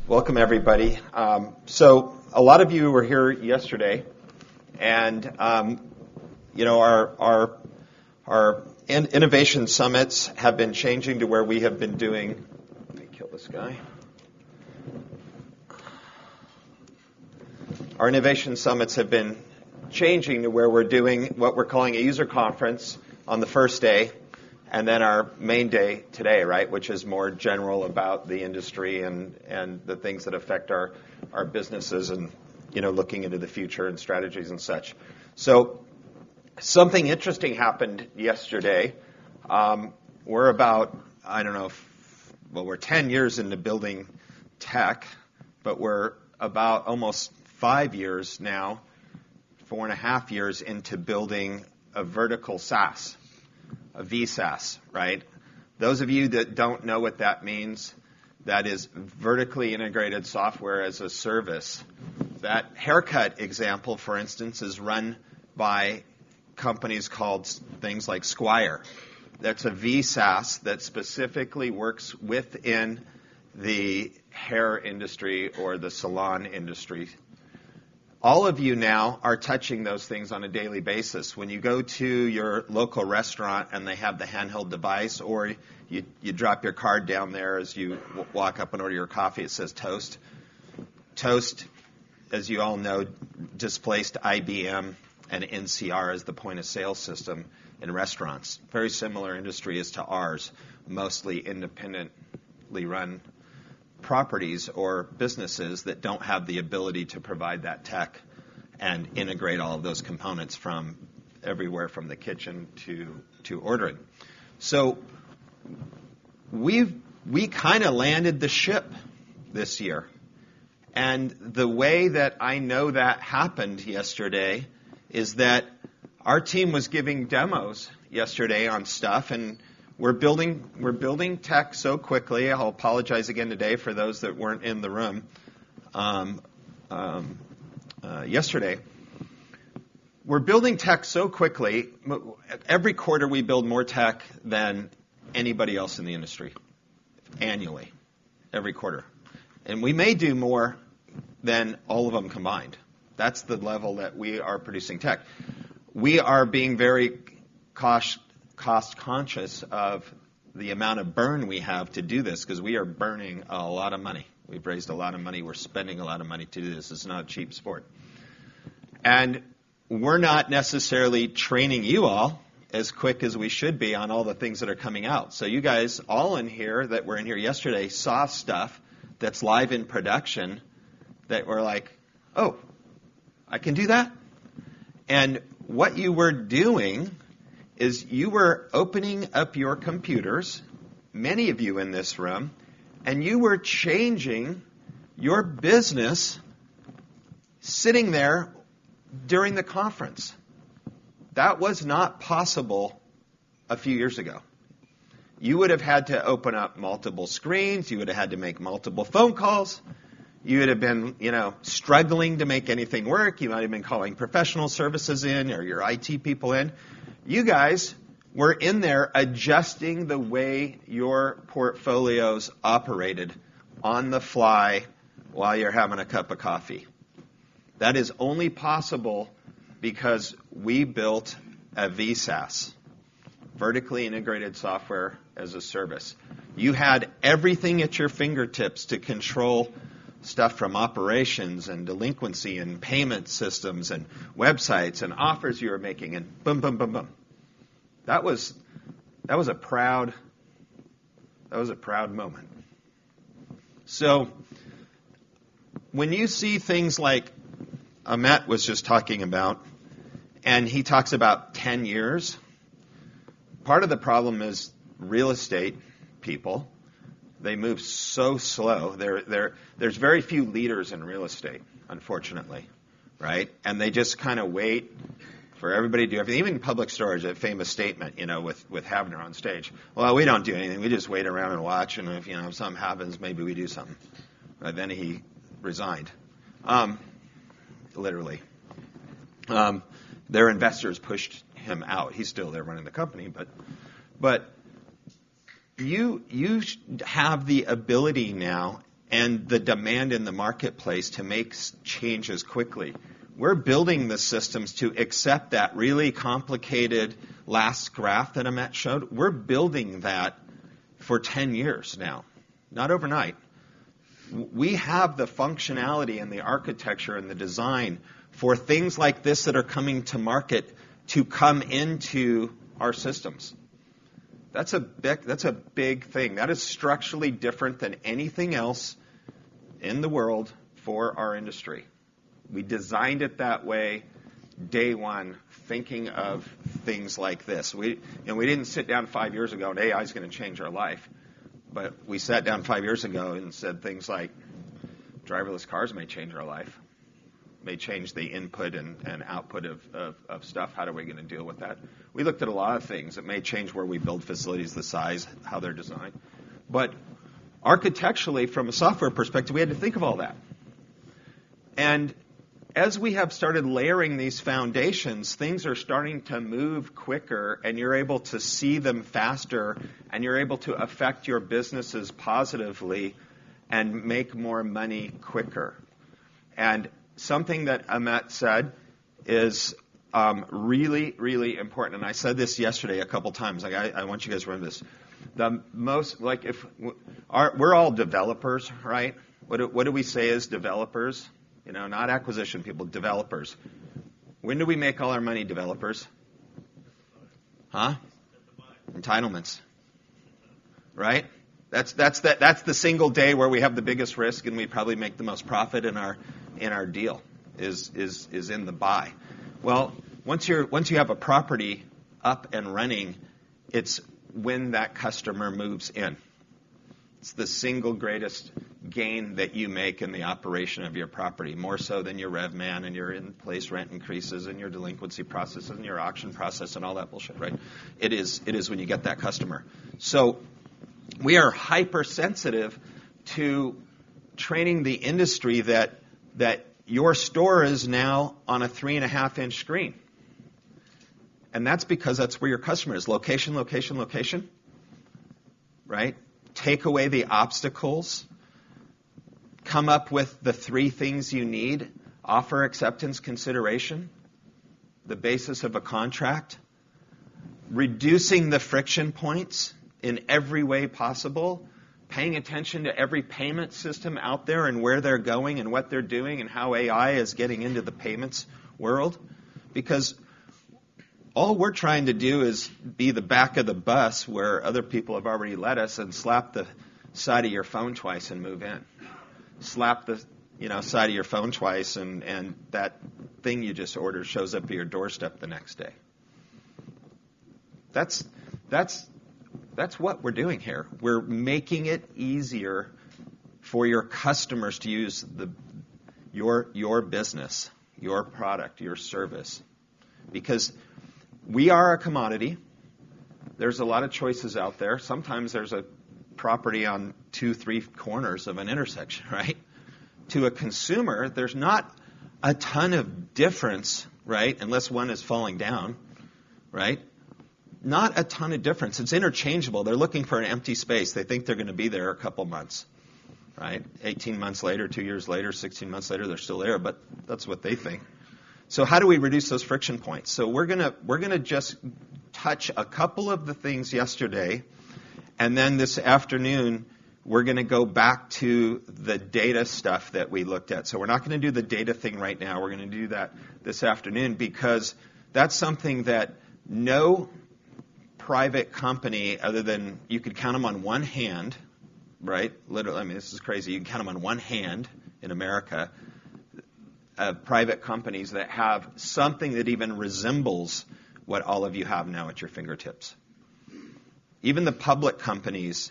Welcome, everybody. So a lot of you were here yesterday, and our innovation summits have been changing to where we have been doing. Let me kill this guy. Our innovation summits have been changing to where we're doing what we're calling a user conference on the first day, and then our main day today, right, which is more general about the industry and the things that affect our businesses and, looking into the future and strategies and such. So something interesting happened yesterday. We're about, we're 10 years into building tech, but we're about almost 5 years now, 4.5 years into building a vertical SaaS. A VSaaS, right? Those of you that don't know what that means, that is vertically integrated software as a service. That haircut example, for instance, is run by companies called things like Squire. That's a VSaaS that specifically works within the hair industry or the salon industry. All of you now are touching those things on a daily basis. When you go to your local restaurant and they have the handheld device, or you drop your card down there as you walk up and order your coffee, it says Toast. Toast, as you all know, displaced IBM and NCR as the point of sale system in restaurants. Very similar industry as to ours, mostly independently run properties or businesses that don't have the ability to provide that tech and integrate all of those components from everywhere from the kitchen to ordering. So we kind of landed the ship this year. And the way that I know that happened yesterday is that our team was giving demos yesterday on stuff, and we're building tech so quickly. I'll apologize again today for those that weren't in the room yesterday. We're building tech so quickly. Every quarter we build more tech than anybody else in the industry, annually, every quarter. And we may do more than all of them combined. That's the level that we are producing tech. We are being very cost conscious of the amount of burn we have to do this, because we are burning a lot of money. We've raised a lot of money. We're spending a lot of money to do this. It's not a cheap sport. And we're not necessarily training you all as quick as we should be on all the things that are coming out. So you guys all in here that were in here yesterday saw stuff that's live in production that were like, oh, I can do that? And what you were doing is you were opening up your computers, many of you in this room, and you were changing your business sitting there during the conference. That was not possible a few years ago. You would have had to open up multiple screens. You would have had to make multiple phone calls. You would have been, struggling to make anything work. You might have been calling professional services in or your IT people in. You guys were in there adjusting the way your portfolios operated on the fly while you're having a cup of coffee. That is only possible because we built a VSaaS, vertically integrated software as a service. You had everything at your fingertips to control stuff from operations and delinquency and payment systems and websites and offers you were making, and boom, boom, boom, boom. That was a proud moment. So when you see things like Amit was just talking about, and he talks about 10 years, part of the problem is real estate people. They move so slow. There's very few leaders in real estate, unfortunately, right? And they just kind of wait for everybody to do everything. Even public storage, a famous statement, with Havner on stage. Well, we don't do anything. We just wait around and watch, and if something happens, maybe we do something. Then he resigned, literally. Their investors pushed him out. He's still there running the company, but you have the ability now and the demand in the marketplace to make changes quickly. We're building the systems to accept that really complicated last graph that Amit showed. We're building that for 10 years now, not overnight. We have the functionality and the architecture and the design for things like this that are coming to market to come into our systems. That's a big thing. That is structurally different than anything else in the world for our industry. We designed it that way day one, thinking of things like this. We didn't sit down 5 years ago and AI is going to change our life. But we sat down 5 years ago and said things like, driverless cars may change our life, may change the input and output of stuff. How are we going to deal with that? We looked at a lot of things. It may change where we build facilities, the size, how they're designed. But architecturally, from a software perspective, we had to think of all that. And as we have started layering these foundations, things are starting to move quicker, and you're able to see them faster, and you're able to affect your businesses positively and make more money quicker. And something that Amit said is really, really important. And I said this yesterday a couple times. I want you guys to remember this. We're all developers, right? What do we say as developers? Not acquisition people, developers. When do we make all our money, developers? Huh? Entitlements. Right? That's the single day where we have the biggest risk and we probably make the most profit in our deal is in the buy. Well, once you have a property up and running, it's when that customer moves in. It's the single greatest gain that you make in the operation of your property, more so than your rev man and your in-place rent increases and your delinquency process and your auction process and all that bullshit, right? It is when you get that customer. So we are hypersensitive to training the industry that your store is now on a 3.5-inch screen. And that's because that's where your customer is. Location, location, location. Right? Take away the obstacles. Come up with the 3 things you need. Offer, acceptance, consideration. The basis of a contract. Reducing the friction points in every way possible. Paying attention to every payment system out there and where they're going and what they're doing and how AI is getting into the payments world. Because all we're trying to do is be the back of the bus where other people have already led us and slap the side of your phone twice and move in. Slap the side of your phone twice and that thing you just ordered shows up at your doorstep the next day. That's what we're doing here. We're making it easier for your customers to use your business, your product, your service. Because we are a commodity. There's a lot of choices out there. Sometimes there's a property on 2-3 corners of an intersection, right? To a consumer, there's not a ton of difference, right? Unless one is falling down, right? Not a ton of difference. It's interchangeable. They're looking for an empty space. They think they're going to be there a couple months, right? 18 months later, 2 years later, 16 months later, they're still there, but that's what they think. So how do we reduce those friction points? So we're gonna just touch a couple of the things yesterday, and then this afternoon we're going to go back to the data stuff that we looked at. So we're not going to do the data thing right now. We're going to do that this afternoon because that's something that no private company, other than you could count them on one hand, right? Literally, this is crazy. You can count them on one hand in America. Private companies that have something that even resembles what all of you have now at your fingertips. Even the public companies,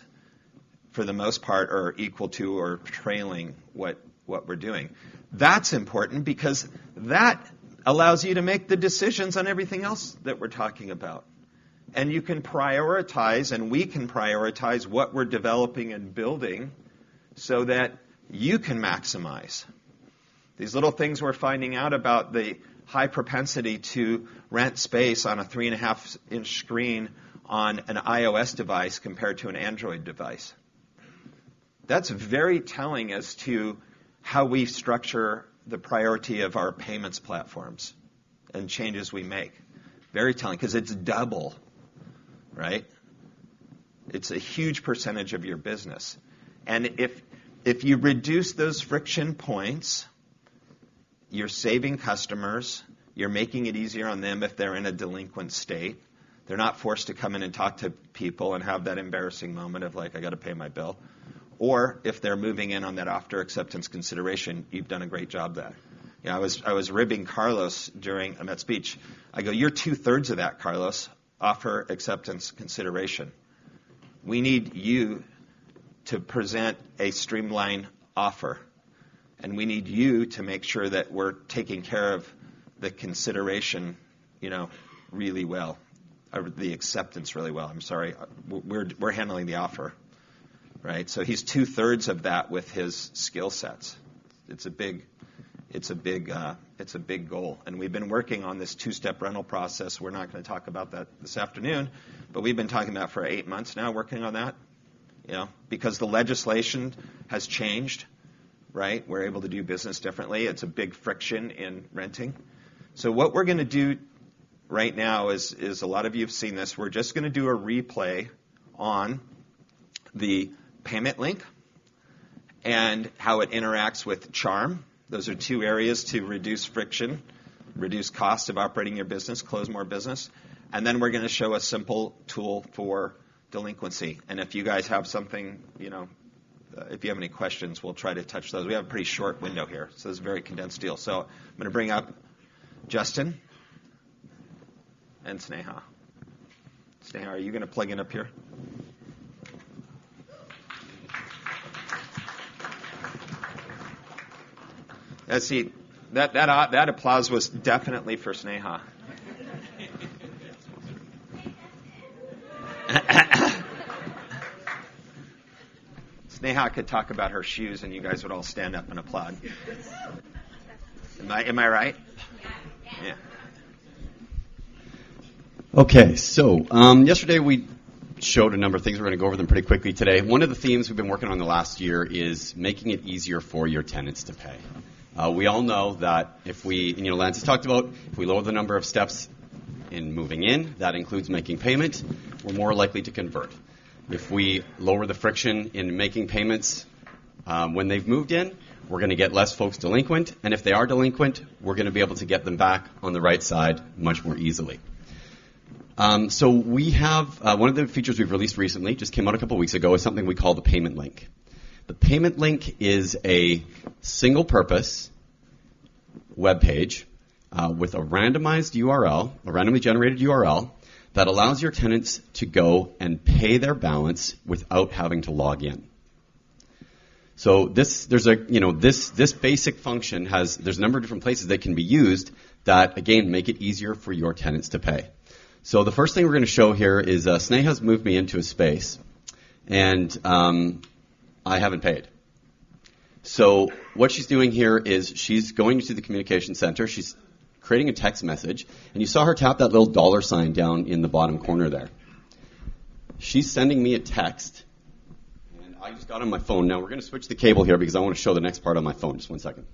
for the most part, are equal to or trailing what we're doing. That's important because that allows you to make the decisions on everything else that we're talking about. And you can prioritize, and we can prioritize what we're developing and building so that you can maximize. These little things we're finding out about the high propensity to rent space on a 3.5-inch screen on an iOS device compared to an Android device. That's very telling as to how we structure the priority of our payments platforms and changes we make. Very telling, because it's double, right? It's a huge percentage of your business. And if you reduce those friction points, you're saving customers, you're making it easier on them if they're in a delinquent state. They're not forced to come in and talk to people and have that embarrassing moment of like, I got to pay my bill. Or if they're moving in on that after acceptance consideration, you've done a great job there. You know, I was ribbing Carlos during that speech. I go, you're 2/3 of that, Carlos, offer acceptance consideration. We need you to present a streamlined offer. And we need you to make sure that we're taking care of the consideration, really well, or the acceptance really well. I'm sorry, we're handling the offer, right? So he's 2/3 of that with his skill sets. It's a big goal, and we've been working on this 2-step rental process. We're not going to talk about that this afternoon, but we've been talking about it for 8 months now, working on that. Because the legislation has changed, right? We're able to do business differently. It's a big friction in renting. So what we're going to do right now is a lot of you have seen this. We're just going to do a replay on the payment link and how it interacts with Charm. Those are 2 areas to reduce friction, reduce cost of operating your business, close more business. And then we're going to show a simple tool for delinquency. And if you guys have something, if you have any questions, we'll try to touch those. We have a pretty short window here, so it's a very condensed deal. So I'm going to bring up Justin and Sneha. Sneha, are you going to plug in up here? See, that applause was definitely for Sneha. Sneha could talk about her shoes, and you guys would all stand up and applaud. Am I right? Yeah. Okay, so yesterday we showed a number of things. We're going to go over them pretty quickly today. One of the themes we've been working on the last year is making it easier for your tenants to pay. We all know that if we, Lance has talked about, if we lower the number of steps in moving in, that includes making payment, we're more likely to convert. If we lower the friction in making payments when they've moved in, we're going to get less folks delinquent. And if they are delinquent, we're going to be able to get them back on the right side much more easily. So we have one of the features we've released recently, just came out a couple weeks ago, is something we call the payment link. The payment link is a single-purpose web page with a randomized URL, a randomly generated URL, that allows your tenants to go and pay their balance without having to log in. So this basic function there's a number of different places that can be used that, again, make it easier for your tenants to pay. So the first thing we're going to show here is Sneha's moved me into a space, and I haven't paid. So what she's doing here is she's going to the communication center. She's creating a text message, and you saw her tap that little $ down in the bottom corner there. She's sending me a text, and I just got on my phone. Now we're going to switch the cable here because I want to show the next part on my phone. Just one second.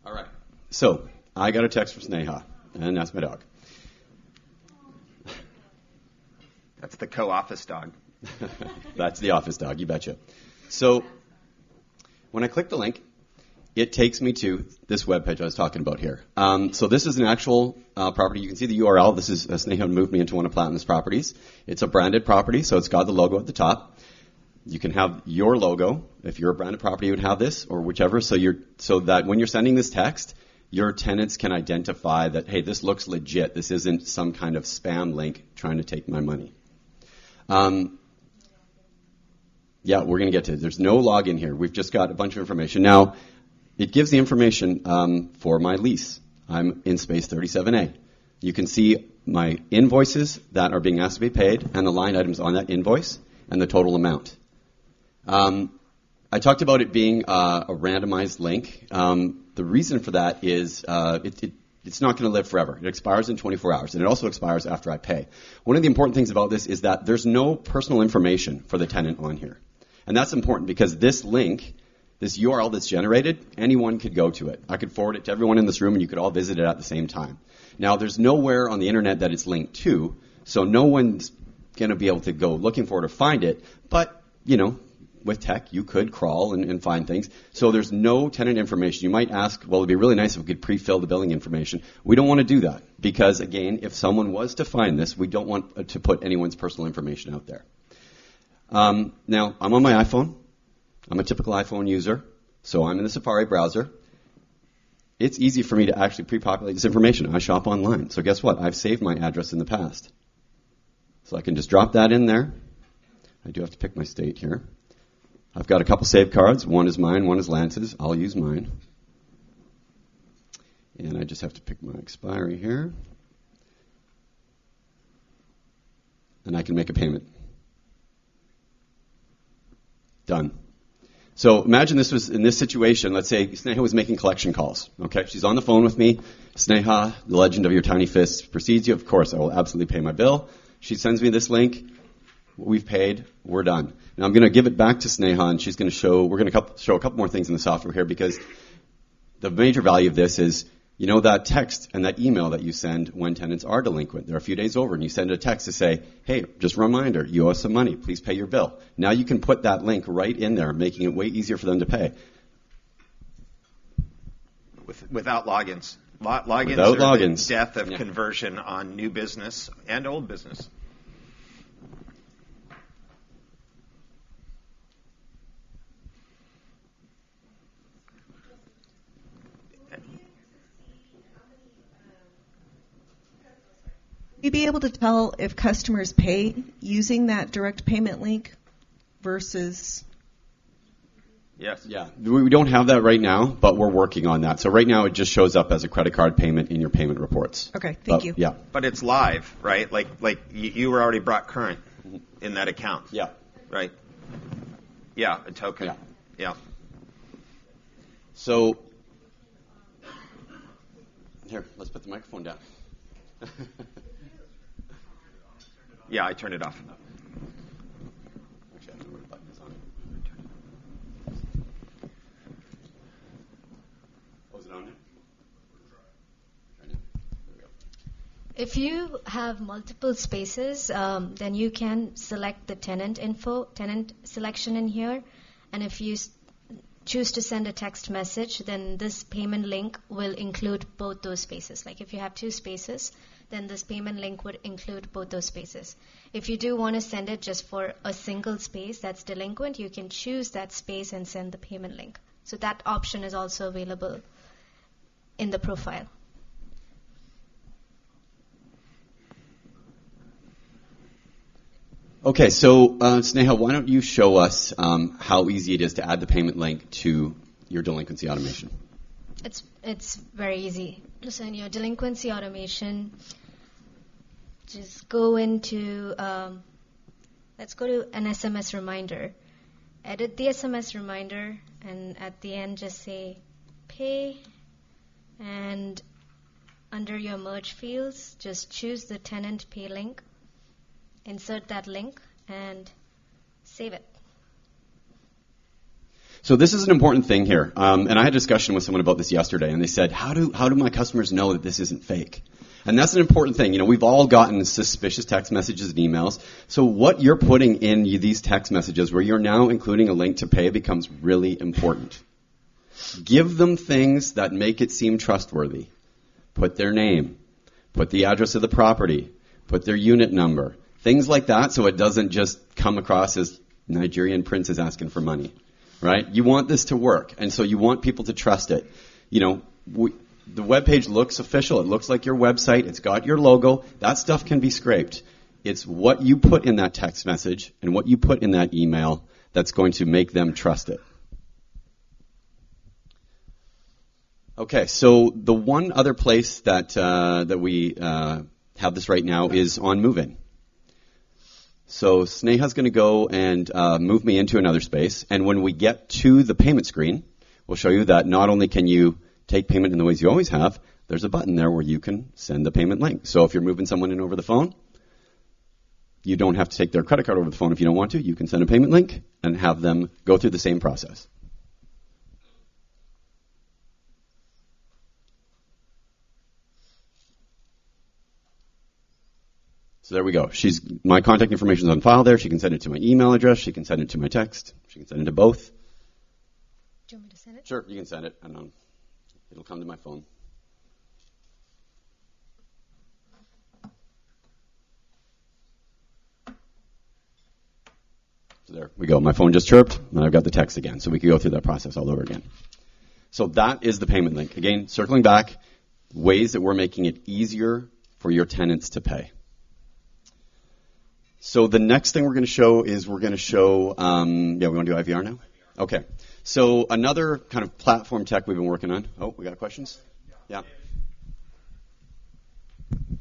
All right. So I got a text from Sneha, and that's my dog. That's the co-office dog. That's the office dog, you betcha. So when I click the link, it takes me to this webpage I was talking about here. So this is an actual property. You can see the URL. This is Sneha moved me into one of Platinum's properties. It's a branded property, so it's got the logo at the top. You can have your logo. If you're a branded property, you would have this, or whichever, so that when you're sending this text, your tenants can identify that, hey, this looks legit. This isn't some kind of spam link trying to take my money. Yeah, we're going to get to it. There's no login here. We've just got a bunch of information. Now, it gives the information for my lease. I'm in space 37A. You can see my invoices that are being asked to be paid and the line items on that invoice and the total amount. I talked about it being a randomized link. The reason for that is it's not going to live forever. It expires in 24 hours, and it also expires after I pay. One of the important things about this is that there's no personal information for the tenant on here. And that's important because this link, this URL that's generated, anyone could go to it. I could forward it to everyone in this room, and you could all visit it at the same time. Now, there's nowhere on the internet that it's linked to, so no one's going to be able to go looking for it or find it. But, with tech, you could crawl and find things. So there's no tenant information. You might ask, well, it'd be really nice if we could pre-fill the billing information. We don't want to do that because, again, if someone was to find this, we don't want to put anyone's personal information out there. Now, I'm on my iPhone. I'm a typical iPhone user, so I'm in the Safari browser. It's easy for me to actually pre-populate this information. I shop online. So guess what? I've saved my address in the past. So I can just drop that in there. I do have to pick my state here. I've got a couple saved cards. One is mine, one is Lance's. I'll use mine. And I just have to pick my expiry here. And I can make a payment. Done. So imagine this was in this situation. Let's say Sneha was making collection calls. Okay, she's on the phone with me. Sneha, the legend of your tiny fists precedes you. Of course, I will absolutely pay my bill. She sends me this link. We've paid. We're done. Now I'm going to give it back to Sneha, and she's going to show. We're going to show a couple more things in the software here because the major value of this is, that text and that email that you send when tenants are delinquent. They're a few days over, and you send a text to say, hey, just a reminder, you owe us some money. Please pay your bill. Now you can put that link right in there, making it way easier for them to pay. Without logins. Logins Without are logins. The death of conversion on new business and old business. Will you be able to tell if customers pay using that direct payment link versus? Yes. Yeah. We don't have that right now, but we're working on that. So right now it just shows up as a credit card payment in your payment reports. Okay, thank you. Yeah. But it's live, right? Like you were already brought current in that account. Yeah. Right? Yeah, a token. Yeah. Yeah. So here, let's put the microphone down. Yeah, I turned it off. Actually, I don't know where the button is on it. Oh, is it on there? There we go. If you have multiple spaces, then you can select the tenant selection in here. And if you choose to send a text message, then this payment link will include both those spaces. Like if you have two spaces, then this payment link would include both those spaces. If you do want to send it just for a single space that's delinquent, you can choose that space and send the payment link. So that option is also available in the profile. Okay, so Sneha, why don't you show us how easy it is to add the payment link to your delinquency automation? It's very easy. So in your delinquency automation, just go into, let's go to an SMS reminder. Edit the SMS reminder, and at the end just say pay, and under your merge fields, just choose the tenant pay link, insert that link, and save it. So this is an important thing here, and I had a discussion with someone about this yesterday, and they said, how do my customers know that this isn't fake? And that's an important thing. We've all gotten suspicious text messages and emails. So what you're putting in these text messages where you're now including a link to pay becomes really important. Give them things that make it seem trustworthy. Put their name, put the address of the property, put their unit number, things like that, so it doesn't just come across as Nigerian princes asking for money, right? You want this to work, and so you want people to trust it. The web page looks official. It looks like your website. It's got your logo. That stuff can be scraped. It's what you put in that text message and what you put in that email that's going to make them trust it. Okay, so the one other place that we have this right now is on Move-In. So Sneha's going to go and move me into another space. And when we get to the payment screen, we'll show you that not only can you take payment in the ways you always have, there's a button there where you can send the payment link. So if you're moving someone in over the phone, you don't have to take their credit card over the phone if you don't want to. You can send a payment link and have them go through the same process. So there we go. My contact information is on file there. She can send it to my email address. She can send it to my text. She can send it to both. Do you want me to send it? Sure, you can send it, and it'll come to my phone. So there we go. My phone just chirped, and I've got the text again. So we can go through that process all over again. So that is the payment link. Again, circling back, ways that we're making it easier for your tenants to pay. So the next thing we're going to show is we want to do IVR now? Okay. So another kind of platform tech we've been working on. Oh, we got questions? Yeah.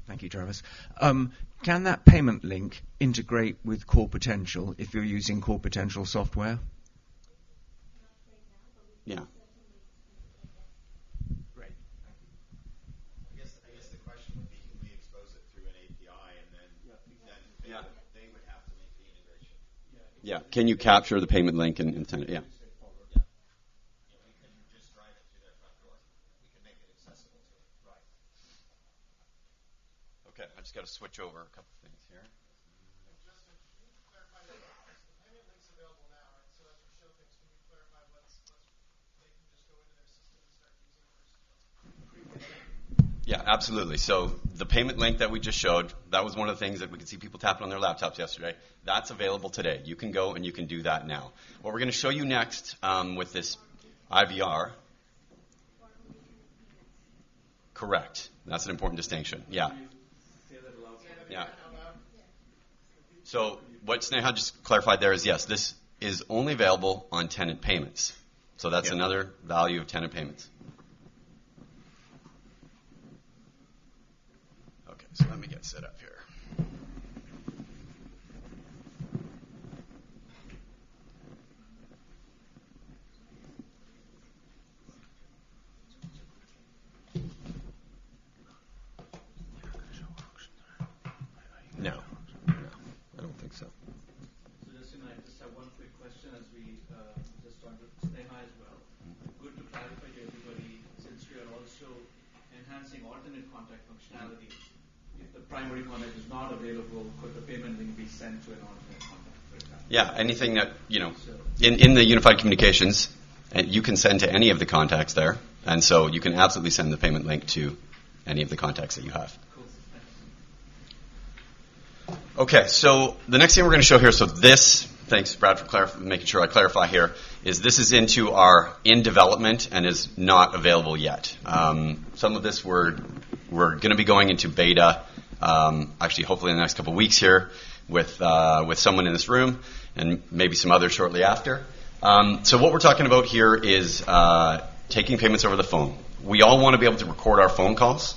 Thank you, Travis. Can that payment link integrate with Core Potential if you're using Core Potential software? Yeah. Great. I guess the question would be, can we expose it through an API and then they would have to make the integration? Yeah. Can you capture the payment link and send it? Yeah. We can just drive it through their front door. We can make it accessible to them. Right. Okay. I just got to switch over a couple things here. Justin, can you clarify that the payment link's available now, right? So as you show things, can you clarify they can just go into their system and start using it? Yeah, absolutely. So the payment link that we just showed, that was one of the things that we could see people tapping on their laptops yesterday. That's available today. You can go and you can do that now. What we're going to show you next with this IVR. Correct. That's an important distinction. Yeah. Yeah. So what Sneha just clarified there is, yes, this is only available on tenant payments. So that's another value of tenant payments. Okay, so let me get set up here. No, I don't think so. So Justin, I just have one quick question as we just talked with Sneha as well. Good to clarify to everybody, since we are also enhancing alternate contact functionality, if the primary contact is not available, could the payment link be sent to an alternate contact, for example? Yeah, anything that, in the unified communications, you can send to any of the contacts there. And so you can absolutely send the payment link to any of the contacts that you have. Cool. Okay, so the next thing we're going to show here, so this, thanks Brad for making sure I clarify here, is this is into our in development and is not available yet. Some of this we're going to be going into beta, actually hopefully in the next couple of weeks here with someone in this room and maybe some others shortly after. So what we're talking about here is taking payments over the phone. We all want to be able to record our phone calls.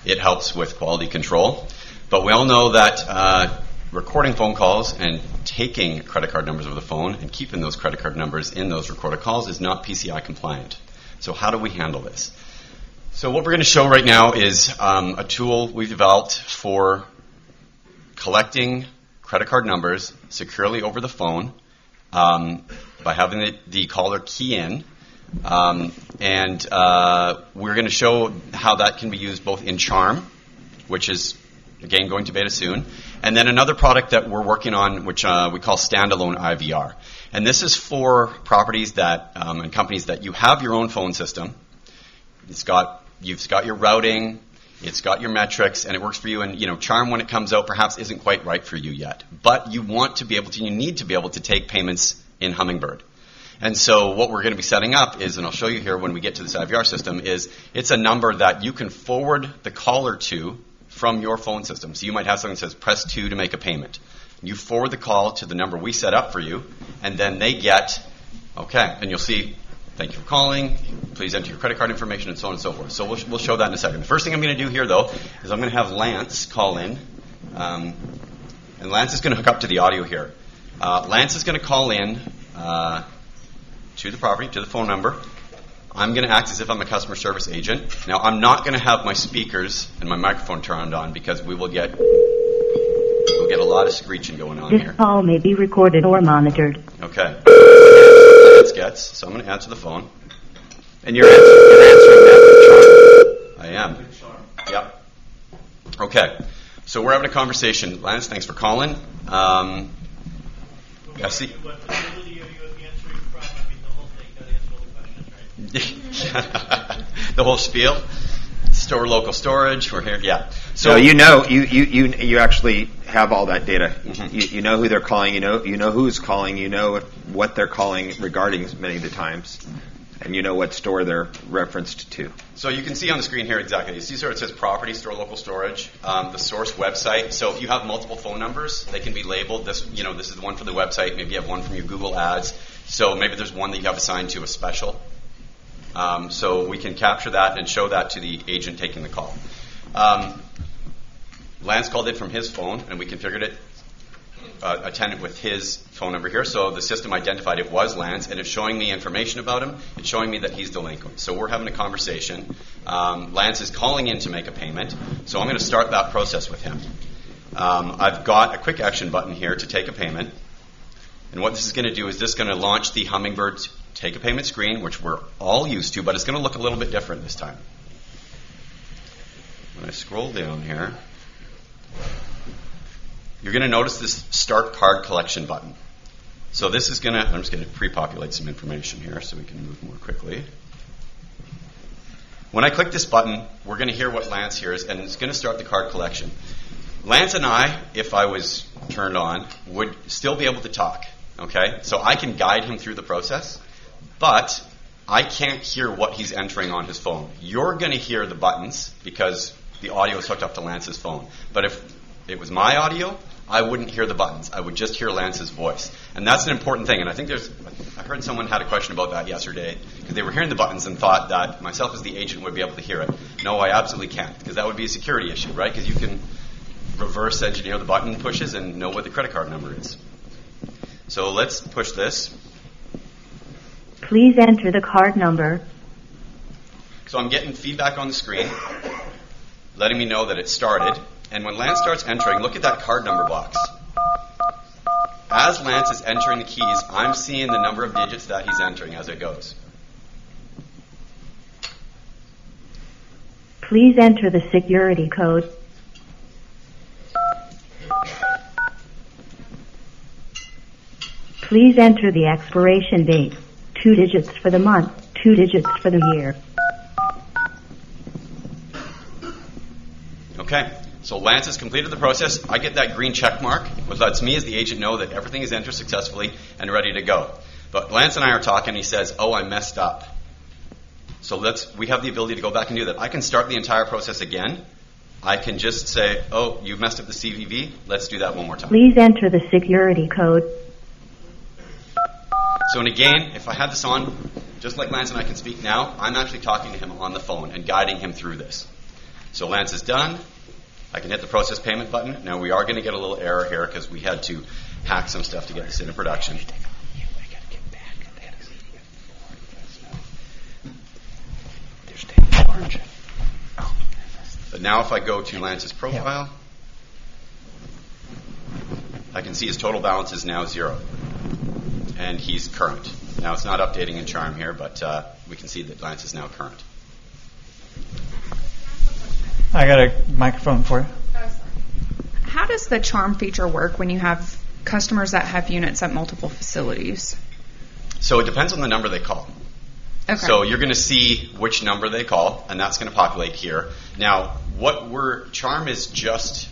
It helps with quality control. But we all know that recording phone calls and taking credit card numbers over the phone and keeping those credit card numbers in those recorded calls is not PCI compliant. So how do we handle this? So what we're going to show right now is a tool we've developed for collecting credit card numbers securely over the phone by having the caller key in. And we're going to show how that can be used both in Charm, which is, again, going to beta soon, and then another product that we're working on, which we call standalone IVR. And this is for properties that and companies that you have your own phone system. You've got your routing, it's got your metrics, and it works for you. And Charm, when it comes out, perhaps isn't quite right for you yet. But you need to be able to take payments in Hummingbird. And so what we're going to be setting up is, and I'll show you here when we get to this IVR system, is it's a number that you can forward the caller to from your phone system. So you might have something that says press 2 to make a payment. You forward the call to the number we set up for you, and then they get, and you'll see, thank you for calling, please enter your credit card information, and so on and so forth. So we'll show that in a second. The first thing I'm going to do here, though, is I'm going to have Lance call in, and and Lance is going to hook up to the audio here. Lance is going to call in to the property, to the phone number. I'm going to act as if I'm a customer service agent. Now, I'm not going to have my speakers and my microphone turned on because we'll get a lot of screeching going on here. This call may be recorded or monitored. Okay. Lance gets, so I'm going to answer the phone. And you're answering that with Charm. I am. Yep. Okay. So we're having a conversation. Lance, thanks for calling. I see. What facility are you answering from? I mean, the whole thing. Got to answer all the questions, right? The whole spiel. Storelocal storage. We're here. Yeah. So you actually have all that data. Mm-hmm. You know who they're calling. You know who's calling. You know what they're calling regarding many of the times, and you know what store they're referenced to. So you can see on the screen here exactly. You see, it says property, Storelocal storage, the source website. So if you have multiple phone numbers, they can be labeled. This is the one for the website. Maybe you have one from your Google Ads. So maybe there's one that you have assigned to a special. So we can capture that and show that to the agent taking the call. Lance called it from his phone, and we configured it, a tenant with his phone number here. So the system identified it was Lance, and it's showing me information about him. It's showing me that he's delinquent. So we're having a conversation. Lance is calling in to make a payment, so I'm going to start that process with him. I've got a quick action button here to take a payment. And what this is going to do is this is going to launch the Hummingbird take a payment screen, which we're all used to, but it's going to look a little bit different this time. When I scroll down here, you're going to notice this Start Card Collection button. So this is going to, I'm just going to pre-populate some information here so we can move more quickly. When I click this button, we're going to hear what Lance hears, and it's going to start the card collection. Lance and I, if I was turned on, would still be able to talk. Okay? So I can guide him through the process, but I can't hear what he's entering on his phone. You're going to hear the buttons because the audio is hooked up to Lance's phone. But if it was my audio, I wouldn't hear the buttons. I would just hear Lance's voice. And that's an important thing. And I think I heard someone had a question about that yesterday because they were hearing the buttons and thought that myself as the agent would be able to hear it. No, I absolutely can't, because that would be a security issue, right? Because you can reverse engineer the button pushes and know what the credit card number is. So let's push this. Please enter the card number. So I'm getting feedback on the screen, letting me know that it started. And when Lance starts entering, look at that card number box. As Lance is entering the keys, I'm seeing the number of digits that he's entering as it goes. Please enter the security code. Please enter the expiration date. 2 digits for the month, 2 digits for the year. Okay, so Lance has completed the process. I get that green check mark, which lets me as the agent know that everything is entered successfully and ready to go. But Lance and I are talking, he says, oh, I messed up. So we have the ability to go back and do that. I can start the entire process again. I can just say, oh, you messed up the CVV. Let's do that one more time. Please enter the security code. So, and again, if I had this on, just like Lance and I can speak now, I'm actually talking to him on the phone and guiding him through this. So Lance is done. I can hit the process payment button. Now we are going to get a little error here because we had to hack some stuff to get this into production. But now if I go to Lance's profile, I can see his total balance is now 0. And he's current. Now it's not updating in Charm here, but we can see that Lance is now current. I got a microphone for you. How does the Charm feature work when you have customers that have units at multiple facilities? So it depends on the number they call. Okay. So you're going to see which number they call, and that's going to populate here. Now, Charm is just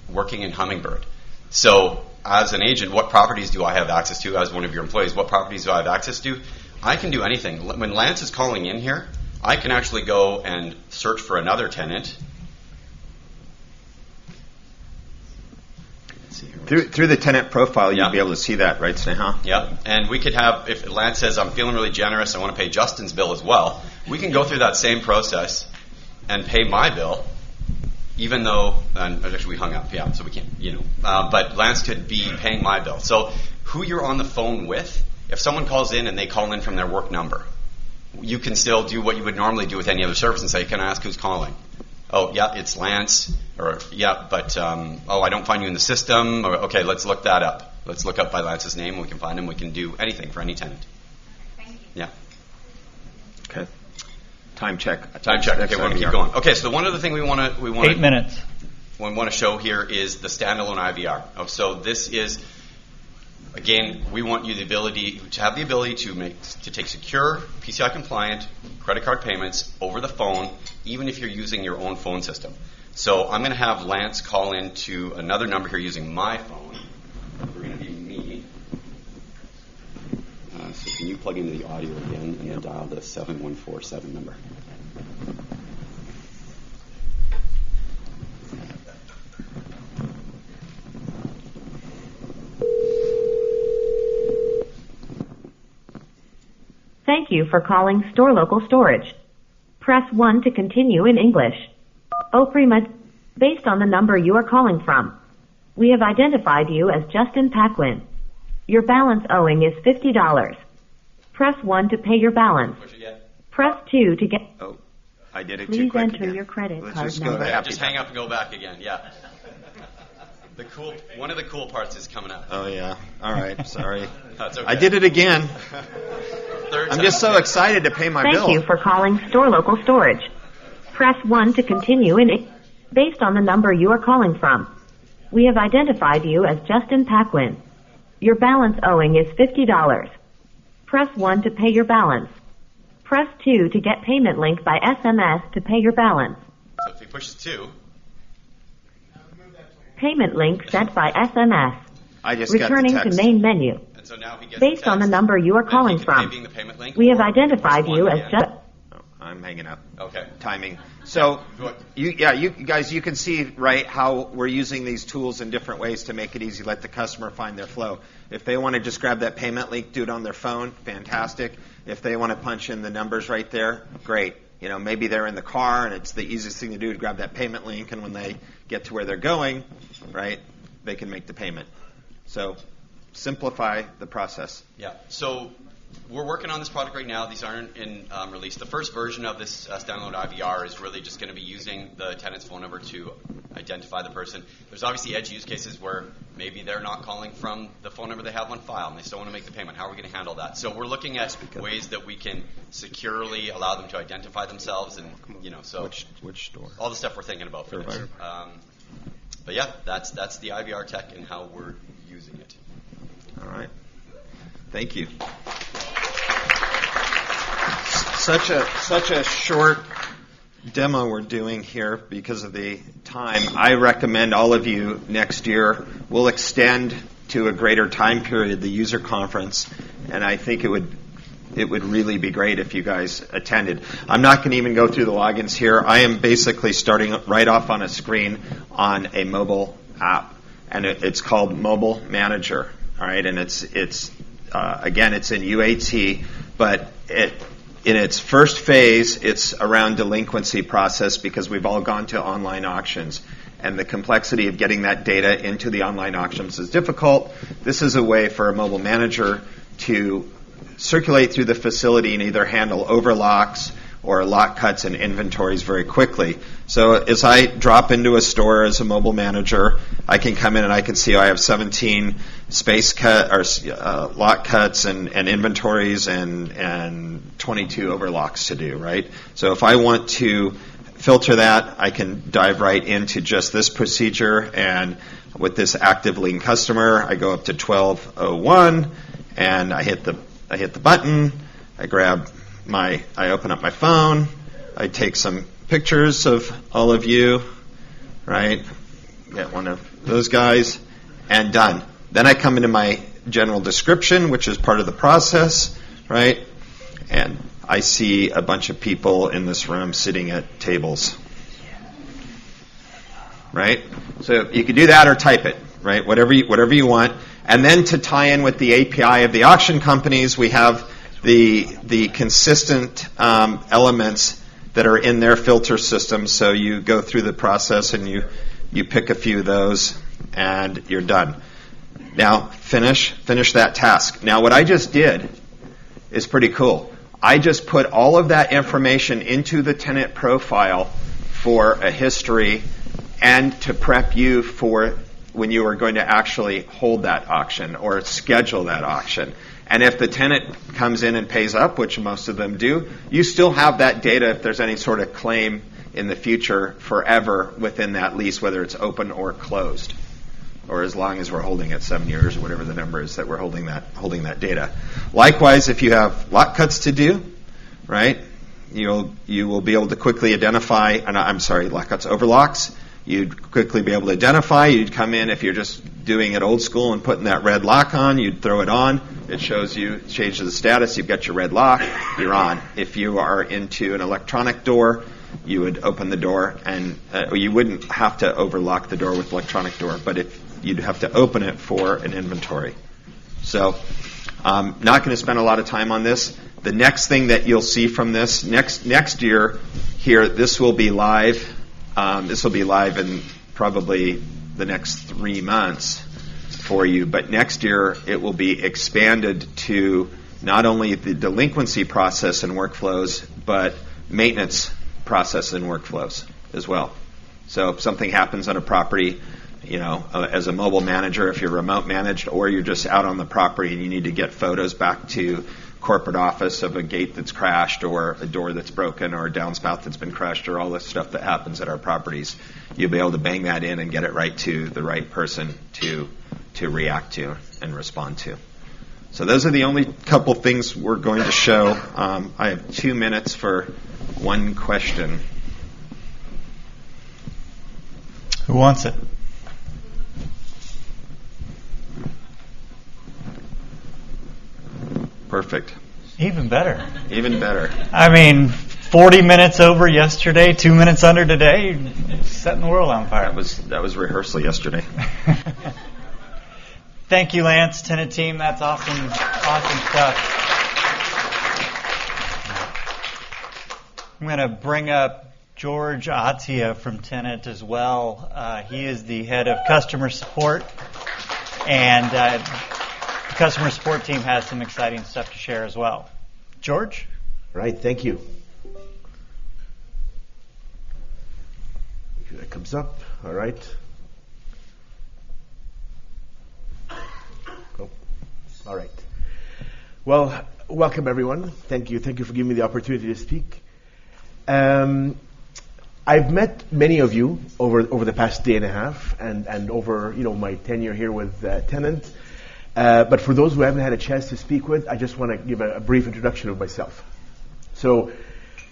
working in Hummingbird. So as an agent, what properties do I have access to? As one of your employees, what properties do I have access to? I can do anything. When Lance is calling in here, I can actually go and search for another tenant. Through the tenant profile, you'll be able to see that, right, Sneha? Yeah, and we could have, if Lance says, I'm feeling really generous, I want to pay Justin's bill as well, we can go through that same process and pay my bill, even though, and actually we hung up, yeah, so we can't, but Lance could be paying my bill. So who you're on the phone with, if someone calls in and they call in from their work number, you can still do what you would normally do with any other service and say, can I ask who's calling? Oh, yeah, it's Lance, or yeah, but, I don't find you in the system, or okay, let's look that up. Let's look up by Lance's name, we can find him, we can do anything for any tenant. Thank you. Yeah. Okay. Time check. Okay, we want to keep going. Okay, so one other thing we want 8 minutes. we want to show here is the standalone IVR. So this is, again, we want you to have the ability to take secure, PCI compliant credit card payments over the phone, even if you're using your own phone system. So I'm going to have Lance call in to another number here using my phone. We're going to be me. So can you plug into the audio again and then dial the 7147 number? Thank you for calling Storelocal Storage. Press 1 to continue in English. Oprima, based on the number you are calling from, we have identified you as Justin Paquin. Your balance owing is $50. Press 1 to pay your balance. Press 2 to get... Oh, I did it too Please quick enter again. your credit Let's card just go number. to Yeah, happy just hang up and go back again. Yeah. One of the cool parts is coming up. Oh, yeah. All right. Sorry. That's okay. I did it again. Third I'm time. just so excited to pay my bill. Thank you for calling Storelocal Storage. Press 1 to continue in... Based on the number you are calling from, we have identified you as Justin Paquin. Your balance owing is $50. Press 1 to pay your balance. Press 2 to get payment link by SMS to pay your balance. So if he pushes 2, Payment link sent by SMS. I just Returning got the to text. main menu. and so now he gets Based on the text, number you are then calling he can pay from, being the payment link, we have or identified push you one as again. just... Oh, I'm hanging up. Okay. Timing. So, Good. you guys, you can see, right, how we're using these tools in different ways to make it easy, let the customer find their flow. If they want to just grab that payment link, do it on their phone, fantastic. If they want to punch in the numbers right there, great. Maybe they're in the car and it's the easiest thing to do to grab that payment link, and when they get to where they're going, right, they can make the payment. So, simplify the process. Yeah. So we're working on this product right now. These aren't in release. The first version of this standalone IVR is really just going to be using the tenant's phone number to identify the person. There's obviously edge use cases where maybe they're not calling from the phone number they have on file and they still want to make the payment. How are we going to handle that? So we're looking at ways that we can securely allow them to identify themselves, and so Which store? all the stuff we're thinking about for this. But yeah, that's the IVR tech and how we're using it. All right. Thank you. Such a short demo we're doing here because of the time. I recommend all of you next year will extend to a greater time period the user conference, and I think it would really be great if you guys attended. I'm not going to even go through the logins here. I am basically starting right off on a screen on a mobile app, and it's called Mobile Manager. All right, and it's again, it's in UAT, but in its first phase, it's around delinquency process because we've all gone to online auctions, and the complexity of getting that data into the online auctions is difficult. This is a way for a mobile manager to circulate through the facility and either handle overlocks or lock cuts and inventories very quickly. So as I drop into a store as a mobile manager, I can come in and I can see I have 17 space cut or lock cuts and inventories and 22 overlocks to do, right? So if I want to filter that, I can dive right into just this procedure, and with this active lien customer, I go up to 1201 and I hit the button, I open up my phone, I take some pictures of all of you, right? Get one of those guys, and done. Then I come into my general description, which is part of the process, right? And I see a bunch of people in this room sitting at tables, right? So you can do that or type it, right? Whatever you want. And then to tie in with the API of the auction companies, we have the consistent elements that are in their filter system. So you go through the process and you pick a few of those and you're done. Now finish that task. Now what I just did is pretty cool. I just put all of that information into the tenant profile for a history and to prep you for when you are going to actually hold that auction or schedule that auction. And if the tenant comes in and pays up, which most of them do, you still have that data if there's any sort of claim in the future forever within that lease, whether it's open or closed, or as long as we're holding it 7 years or whatever the number is that we're holding that data. Likewise, if you have lot cuts to do, right, you will be able to quickly identify, lot cuts, overlocks. You'd quickly be able to identify. You'd come in if you're just doing it old school and putting that red lock on. You'd throw it on. It shows you, changes the status. You've got your red lock. You're on. If you are into an electronic door, you would open the door, and you wouldn't have to overlock the door with electronic door, but you'd have to open it for an inventory. So I'm not going to spend a lot of time on this. The next thing that you'll see from this, next year here, this will be live. This will be live in probably the next 3 months for you, but next year it will be expanded to not only the delinquency process and workflows, but maintenance process and workflows as well. So if something happens on a property, as a mobile manager, if you're remote managed, or you're just out on the property and you need to get photos back to corporate office of a gate that's crashed or a door that's broken or a downspout that's been crushed or all the stuff that happens at our properties, you'll be able to bang that in and get it right to the right person to react to and respond to. So those are the only couple things we're going to show. I have 2 minutes for one question. Who wants it? Perfect. Even better. Even better. I mean, 40 minutes over yesterday, 2 minutes under today, setting the world on fire. That was rehearsal yesterday. Thank you, Lance, Tenant team. That's awesome stuff. I'm going to bring up George Attia from Tenant as well. He is the head of customer support, and the customer support team has some exciting stuff to share as well. George? Right, thank you. Make sure that comes up. All right. Oh, all right. Well, welcome everyone. Thank you. Thank you for giving me the opportunity to speak. I've met many of you over the past day and a half, and over my tenure here with Tenant. But for those who haven't had a chance to speak with, I just want to give a brief introduction of myself. So,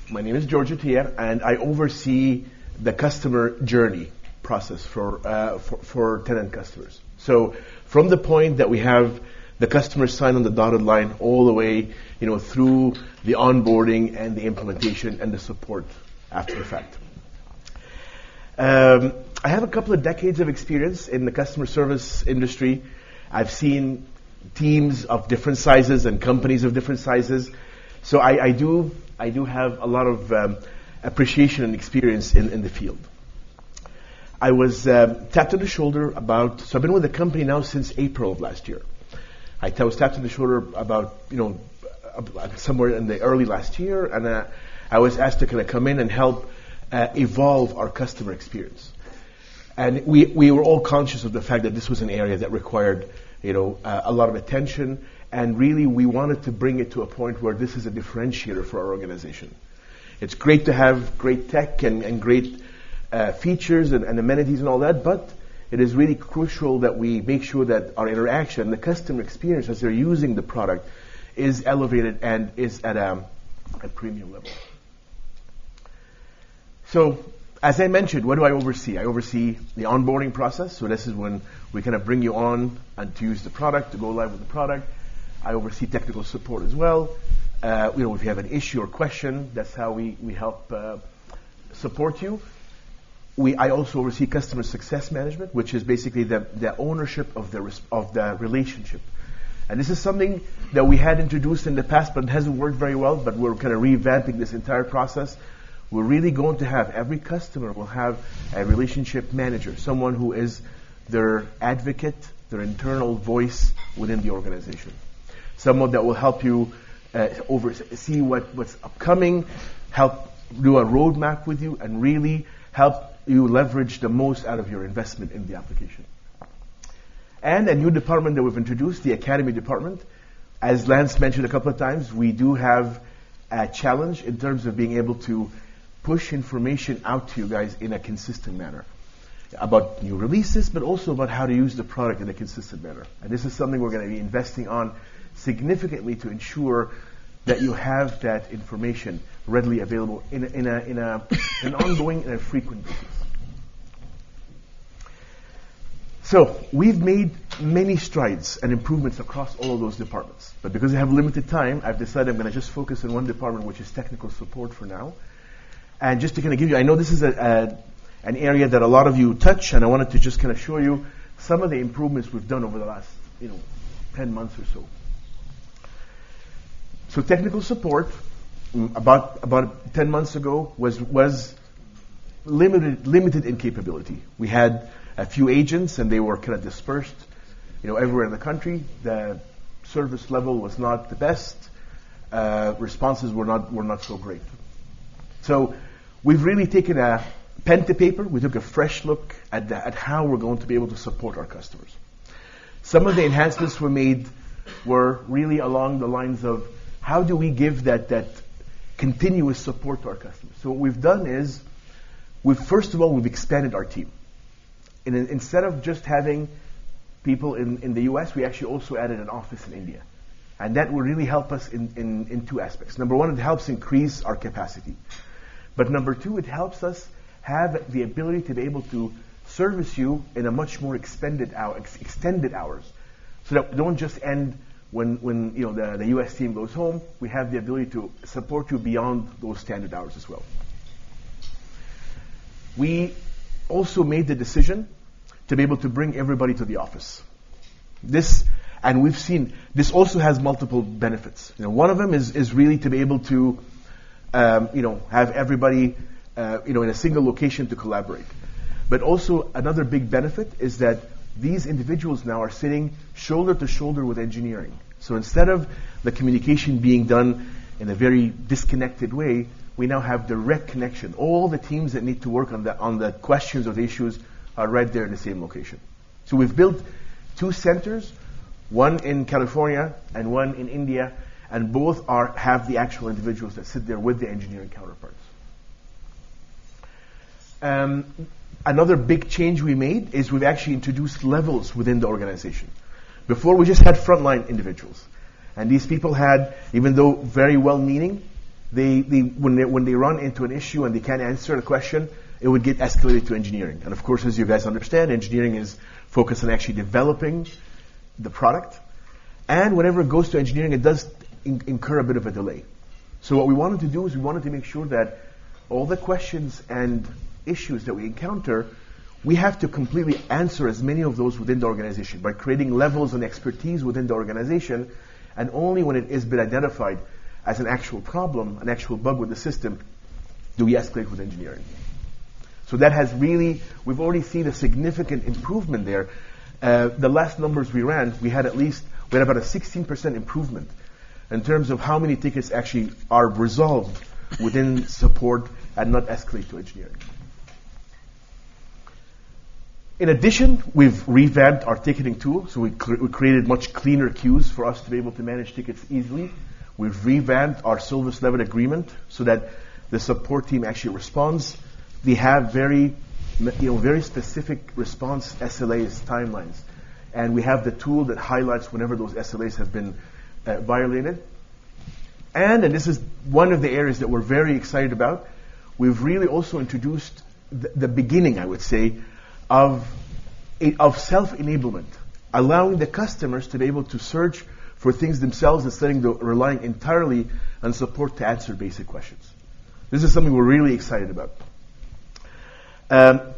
my name is George Attia, and I oversee the customer journey process for Tenant customers. So, from the point that we have the customer sign on the dotted line all the way, through the onboarding and the implementation and the support after the fact. I have a couple of decades of experience in the customer service industry. I've seen teams of different sizes and companies of different sizes. So I do have a lot of appreciation and experience in the field. I was tapped on the shoulder so I've been with the company now since April of last year. I was tapped on the shoulder about, somewhere in the early last year, and I was asked to kind of come in and help evolve our customer experience. And we were all conscious of the fact that this was an area that required, a lot of attention, and really we wanted to bring it to a point where this is a differentiator for our organization. It's great to have great tech and great features and amenities and all that, but it is really crucial that we make sure that our interaction, the customer experience as they're using the product, is elevated and is at a premium level. So, as I mentioned, what do I oversee? I oversee the onboarding process. So this is when we kind of bring you on and to use the product, to go live with the product. I oversee technical support as well. If you have an issue or question, that's how we help support you. I also oversee customer success management, which is basically the ownership of the relationship. And this is something that we had introduced in the past, but it hasn't worked very well. But we're kind of revamping this entire process, we're really going to have, every customer will have a relationship manager, someone who is their advocate, their internal voice within the organization. Someone that will help you see what's upcoming, help do a roadmap with you, and really help you leverage the most out of your investment in the application. And a new department that we've introduced, the Academy department. As Lance mentioned a couple of times, we do have a challenge in terms of being able to push information out to you guys in a consistent manner about new releases, but also about how to use the product in a consistent manner. And this is something we're going to be investing on significantly to ensure that you have that information readily available in an ongoing and a frequent basis. So we've made many strides and improvements across all of those departments. But because I have limited time, I've decided I'm going to just focus on one department, which is technical support for now. And just to kind of give you, I know this is an area that a lot of you touch, and I wanted to just kind of show you some of the improvements we've done over the last 10 months or so. So technical support, about 10 months ago, was limited in capability. We had a few agents, and they were kind of dispersed, everywhere in the country. The service level was not the best. Responses were not so great. So we've really taken a pen to paper. We took a fresh look at how we're going to be able to support our customers. Some of the enhancements we made were really along the lines of how do we give that continuous support to our customers. So what we've done is, first of all, we've expanded our team. And instead of just having people in the US, we actually also added an office in India. And that will really help us in two aspects. Number one, it helps increase our capacity. But number two, it helps us have the ability to be able to service you in a much more extended hours. So that we don't just end when the US team goes home. We have the ability to support you beyond those standard hours as well. We also made the decision to be able to bring everybody to the office. And we've seen this also has multiple benefits. One of them is really to be able to have everybody in a single location to collaborate. But also another big benefit is that these individuals now are sitting shoulder to shoulder with engineering. So instead of the communication being done in a very disconnected way, we now have direct connection. All the teams that need to work on the questions or the issues are right there in the same location. So we've built 2 centers, one in California and one in India, and both have the actual individuals that sit there with the engineering counterparts. Another big change we made is we've actually introduced levels within the organization. Before, we just had frontline individuals. And these people had, even though very well-meaning, when they run into an issue and they can't answer a question, it would get escalated to engineering. And of course, as you guys understand, engineering is focused on actually developing the product. And whenever it goes to engineering, it does incur a bit of a delay. So what we wanted to do is we wanted to make sure that all the questions and issues that we encounter, we have to completely answer as many of those within the organization by creating levels and expertise within the organization, and only when it has been identified as an actual problem, an actual bug with the system, do we escalate with engineering. So that has really, we've already seen a significant improvement there. The last numbers we ran, we had about a 16% improvement in terms of how many tickets actually are resolved within support and not escalate to engineering. In addition, we've revamped our ticketing tool, so we created much cleaner queues for us to be able to manage tickets easily. We've revamped our service level agreement so that the support team actually responds. They have very specific response SLAs, timelines, and we have the tool that highlights whenever those SLAs have been violated. And this is one of the areas that we're very excited about, we've really also introduced the beginning, I would say, of self-enablement, allowing the customers to be able to search for things themselves instead of relying entirely on support to answer basic questions. This is something we're really excited about.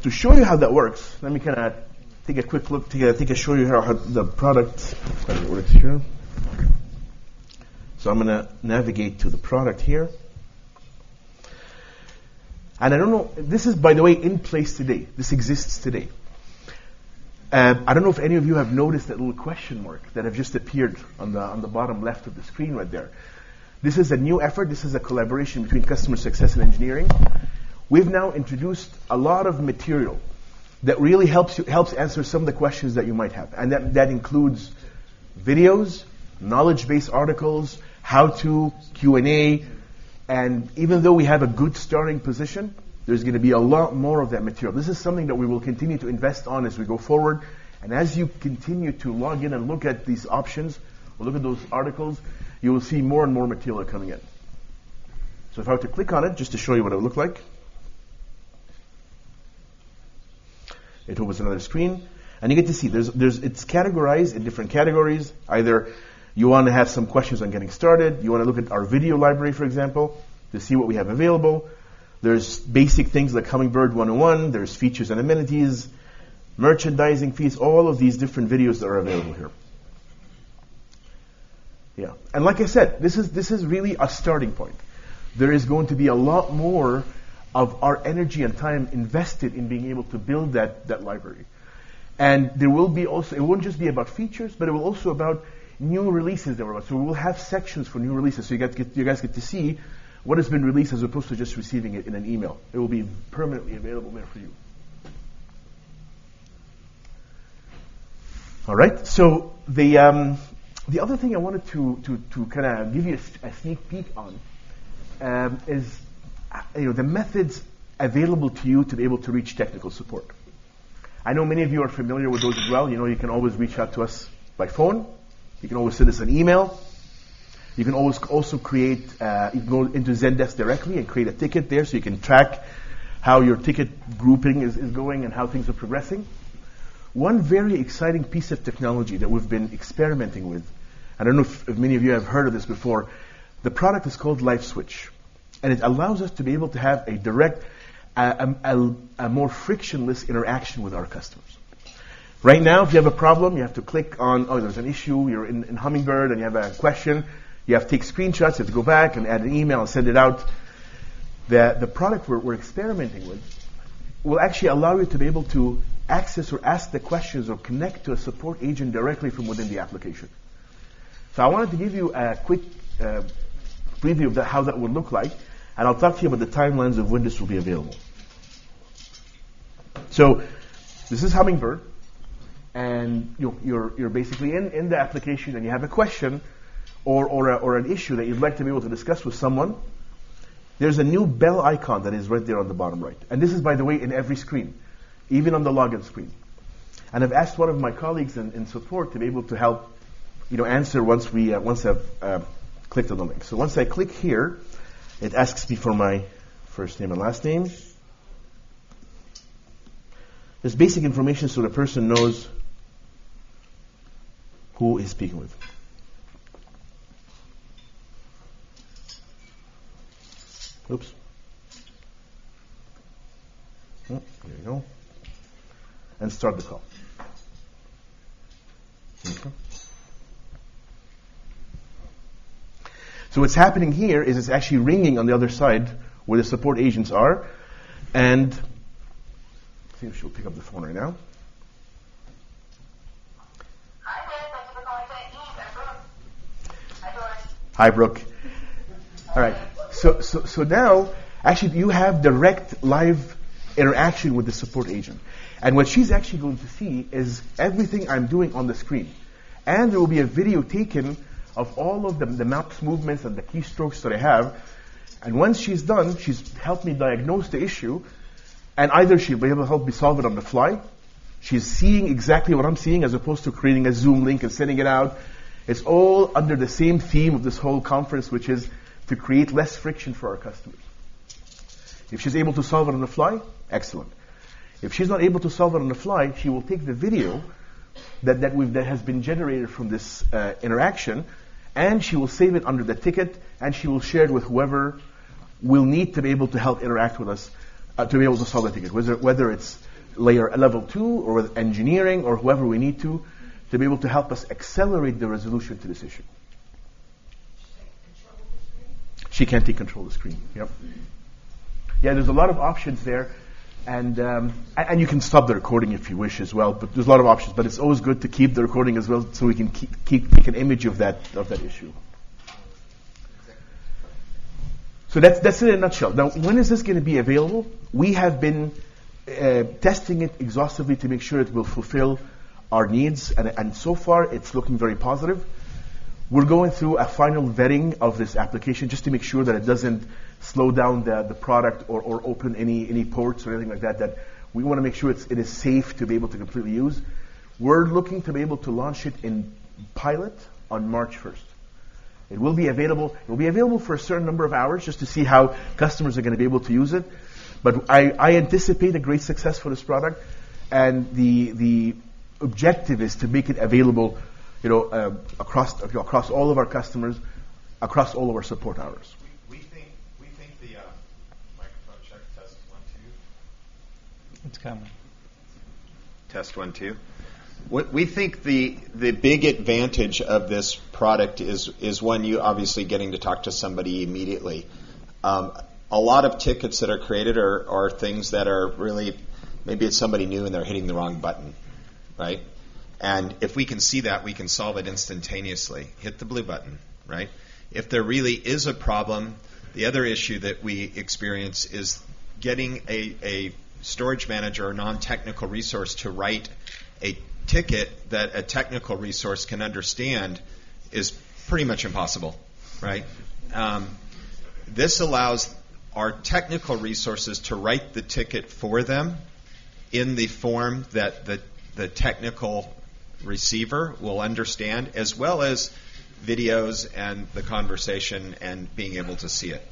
To show you how that works, let me kind of take a quick look. I show you how the product works here. So I'm going to navigate to the product here. And I don't know, this is, by the way, in place today. This exists today. I don't know if any of you have noticed that little question mark that have just appeared on the bottom left of the screen right there. This is a new effort. This is a collaboration between customer success and engineering. We've now introduced a lot of material that really helps answer some of the questions that you might have. And that includes videos, knowledge-based articles, how-to, Q&A, and even though we have a good starting position, there's going to be a lot more of that material. This is something that we will continue to invest on as we go forward. And as you continue to log in and look at these options, or look at those articles, you will see more and more material coming in. So if I were to click on it, just to show you what it would look like, it opens another screen, and you get to see it's categorized in different categories. Either you want to have some questions on getting started, you want to look at our video library, for example, to see what we have available. There's basic things like Hummingbird 101, there's features and amenities, merchandising fees, all of these different videos that are available here. Yeah, and like I said, this is really a starting point. There is going to be a lot more of our energy and time invested in being able to build that library. And there will be also, it won't just be about features, but it will also about new releases that we're about. So we will have sections for new releases, so you guys get to see what has been released as opposed to just receiving it in an email. It will be permanently available there for you. All right, so the other thing I wanted to kind of give you a sneak peek on is the methods available to you to be able to reach technical support. I know many of you are familiar with those as well. You know, you can always reach out to us by phone. You can always send us an email. You can always also create, you can go into Zendesk directly and create a ticket there so you can track how your ticket grouping is going and how things are progressing. One very exciting piece of technology that we've been experimenting with, I don't know if many of you have heard of this before, the product is called LiveSwitch. And it allows us to be able to have a direct, a more frictionless interaction with our customers. Right now, if you have a problem, you have to click on, there's an issue, you're in Hummingbird and you have a question, you have to take screenshots, you have to go back and add an email and send it out. The product we're experimenting with will actually allow you to be able to access or ask the questions or connect to a support agent directly from within the application. So I wanted to give you a quick preview of how that would look like, and I'll talk to you about the timelines of when this will be available. So this is Hummingbird, and you're basically in the application and you have a question or an issue that you'd like to be able to discuss with someone. There's a new bell icon that is right there on the bottom right. And this is, by the way, in every screen, even on the login screen. And I've asked one of my colleagues in support to be able to help answer once I've clicked on the link. So once I click here, it asks me for my first name and last name. There's basic information so the person knows who is speaking with. Oops. There you go. And start the call. Okay. So what's happening here is it's actually ringing on the other side where the support agents are, and see if she'll pick up the phone right now. Hi, Brooke. All right. So now, actually, you have direct live interaction with the support agent. And what she's actually going to see is everything I'm doing on the screen. And there will be a video taken of all of the mouse movements and the keystrokes that I have. And once she's done, she's helped me diagnose the issue. And either she'll be able to help me solve it on the fly. She's seeing exactly what I'm seeing as opposed to creating a Zoom link and sending it out. It's all under the same theme of this whole conference, which is to create less friction for our customers. If she's able to solve it on the fly, excellent. If she's not able to solve it on the fly, she will take the video that has been generated from this interaction, and she will save it under the ticket, and she will share it with whoever will need to be able to help interact with us to be able to solve the ticket, whether it's level 2 or with engineering or whoever we need to be able to help us accelerate the resolution to this issue. She can't take control of the screen. Yep. Yeah, there's a lot of options there, and you can stop the recording if you wish as well. But there's a lot of options. But it's always good to keep the recording as well, so we can take an image of that issue. So that's it in a nutshell. Now, when is this going to be available? We have been testing it exhaustively to make sure it will fulfill our needs, and so far it's looking very positive. We're going through a final vetting of this application just to make sure that it doesn't slow down the product or open any ports or anything like that. That we want to make sure it is safe to be able to completely use. We're looking to be able to launch it in pilot on March 1st. It will be available. It will be available for a certain number of hours just to see how customers are going to be able to use it. But I anticipate a great success for this product, and the objective is to make it available, across all of our customers, across all of our support hours. We think the microphone check test 1 2. It's coming. Test 1 2. We think the big advantage of this product is one, you obviously getting to talk to somebody immediately. A lot of tickets that are created are things that are really, maybe it's somebody new and they're hitting the wrong button, right? And if we can see that, we can solve it instantaneously. Hit the blue button, right? If there really is a problem, the other issue that we experience is getting a storage manager or non-technical resource to write a ticket that a technical resource can understand is pretty much impossible, right? This allows our technical resources to write the ticket for them in the form that the technical receiver will understand, as well as videos and the conversation and being able to see it,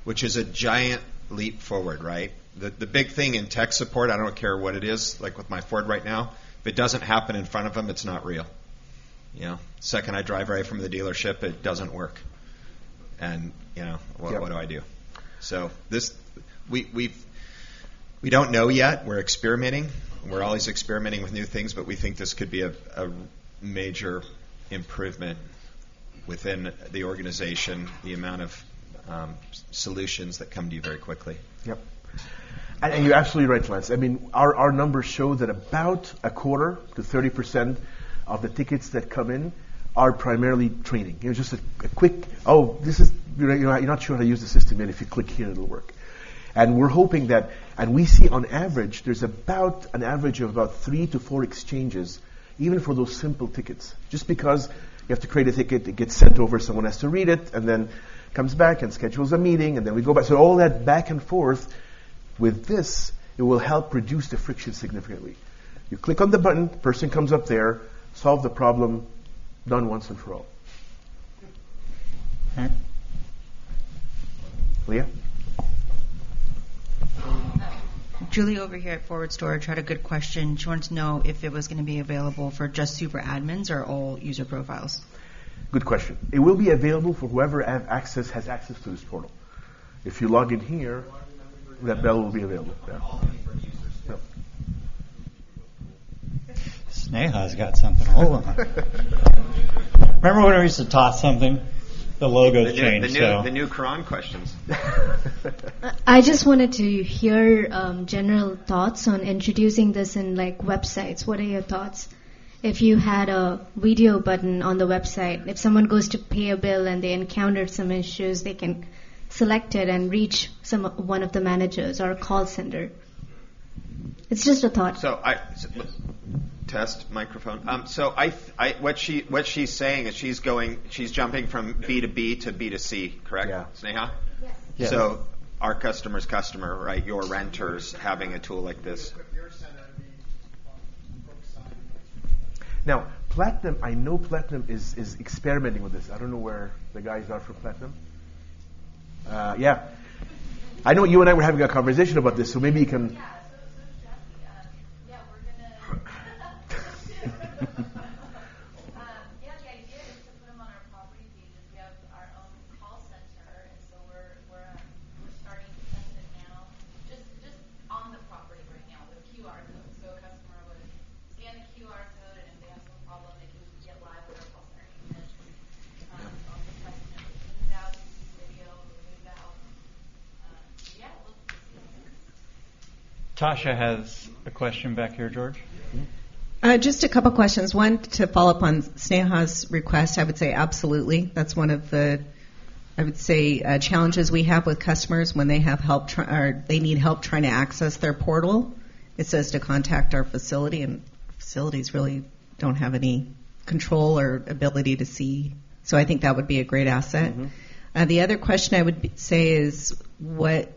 which is a giant leap forward, right? The big thing in tech support, I don't care what it is, like with my Ford right now, if it doesn't happen in front of them, it's not real. Second I drive away from the dealership, it doesn't work. And, what do I do? So this, we don't know yet. We're experimenting. We're always experimenting with new things, but we think this could be a major improvement within the organization, the amount of solutions that come to you very quickly. Yep. And you're absolutely right, Lance. I mean, our numbers show that about a quarter to 30% of the tickets that come in are primarily training. Just a quick, this is, you're not sure how to use the system, and if you click here, it'll work. And we're hoping that, and we see on average, there's about an average of about 3 to 4 exchanges, even for those simple tickets. Just because you have to create a ticket, it gets sent over, someone has to read it, and then comes back and schedules a meeting, and then we go back. So all that back and forth, with this, it will help reduce the friction significantly. You click on the button, person comes up there, solve the problem, done once and for all. Okay. Leah? Julie over here at Forward Storage had a good question. She wanted to know if it was going to be available for just super admins or all user profiles. Good question. It will be available for whoever has access to this portal. If you log in here, that bell will be available. Yeah. Sneha's got something. Hold on. Remember when we used to toss something? The logo's changed. The new Quran questions. I just wanted to hear general thoughts on introducing this in websites. What are your thoughts? If you had a video button on the website, if someone goes to pay a bill and they encounter some issues, they can select it and reach one of the managers or a call center. It's just a thought. Test microphone. What she's saying is she's jumping from B to B to B to C, correct? Yeah. Sneha? Yes. So our customer's customer, right? Your renters having a tool like this. Now, Platinum, I know Platinum is experimenting with this. I don't know where the guys are for Platinum. Yeah. I know you and I were having a conversation about this, so maybe you can... The idea is to put them on our property pages. We have our own call center, and so we're starting to test it now, just on the property right now with QR code. So a customer would scan the QR code, and if they have some problem, they can get live with our call center agent. Also testing it with move out, video, move out. We'll see Tasha has a question back here, George. Just a couple questions. One, to follow up on Sneha's request, I would say absolutely. That's one of the, challenges we have with customers when they have help or they need help trying to access their portal. It says to contact our facility, and facilities really don't have any control or ability to see. So I think that would be a great asset. The other question I would say is, what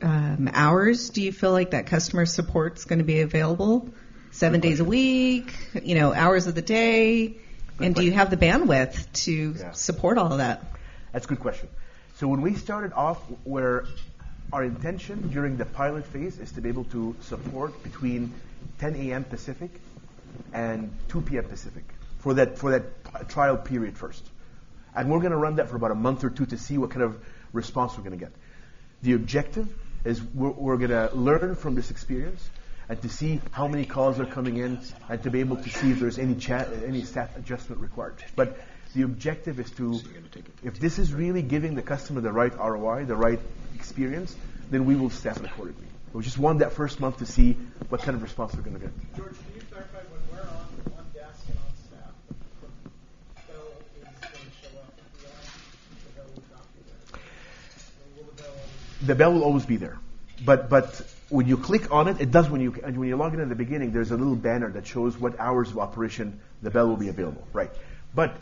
hours do you feel like that customer support is going to be available? 7 days a week, hours of the day, and do you have the bandwidth to support all of that? That's a good question. So when we started off, where our intention during the pilot phase is to be able to support between 10 a.m. Pacific and 2 p.m. Pacific for that trial period first. And we're going to run that for about a month or two to see what kind of response we're going to get. The objective is we're going to learn from this experience and to see how many calls are coming in and to be able to see if there's any staff adjustment required. But the objective is to, if this is really giving the customer the right ROI, the right experience, then we will staff it accordingly. We just want that first month to see what kind of response we're going to get. George, can you clarify when we're on desk and on staff, the bell is going to show up? If we are, the bell will not be there. Or will the bell always be there? The bell will always be there. But when you click on it, it does when you log in at the beginning, there's a little banner that shows what hours of operation the bell will be available. Right. But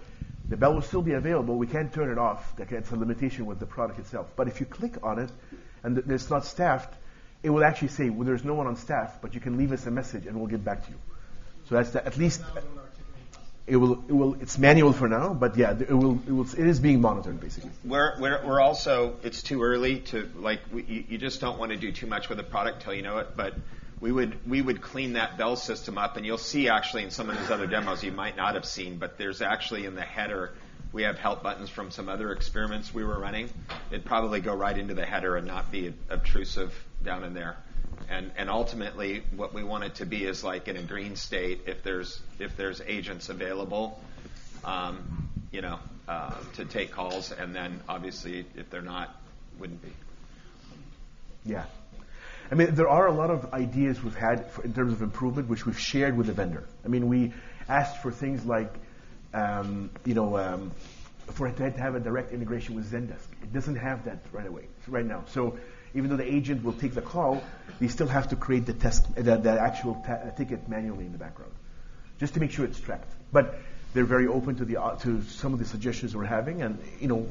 the bell will still be available. We can't turn it off. It's a limitation with the product itself. But if you click on it and it's not staffed, it will actually say, well, there's no one on staff, but you can leave us a message and we'll get back to you. So that's at least it will. It's manual for now, but yeah, it is being monitored basically. We're also, it's too early to you just don't want to do too much with the product till you know it, but we would clean that bell system up, and you'll see actually in some of those other demos you might not have seen, but there's actually in the header, we have help buttons from some other experiments we were running. It'd probably go right into the header and not be obtrusive down in there. And ultimately, what we want it to be is like in a green state if there's agents available, to take calls, and then obviously if they're not, wouldn't be. Yeah. I mean, there are a lot of ideas we've had in terms of improvement, which we've shared with the vendor. I mean, we asked for things like, for it to have a direct integration with Zendesk. It doesn't have that right now. So even though the agent will take the call, they still have to create the actual ticket manually in the background, just to make sure it's tracked. But they're very open to some of the suggestions we're having, and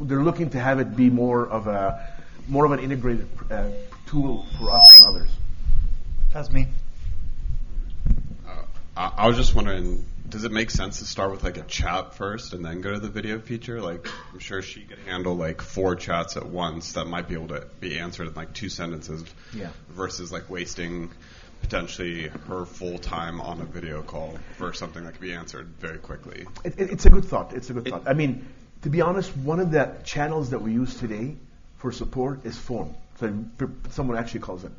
they're looking to have it be more of an integrated tool for us and others. That's me. I was just wondering, does it make sense to start with a chat first and then go to the video feature? I'm sure she could handle 4 chats at once that might be able to be answered in 2 sentences, versus wasting potentially her full time on a video call for something that could be answered very quickly. It's a good thought. I mean, to be honest, one of the channels that we use today for support is phone. So someone actually calls in.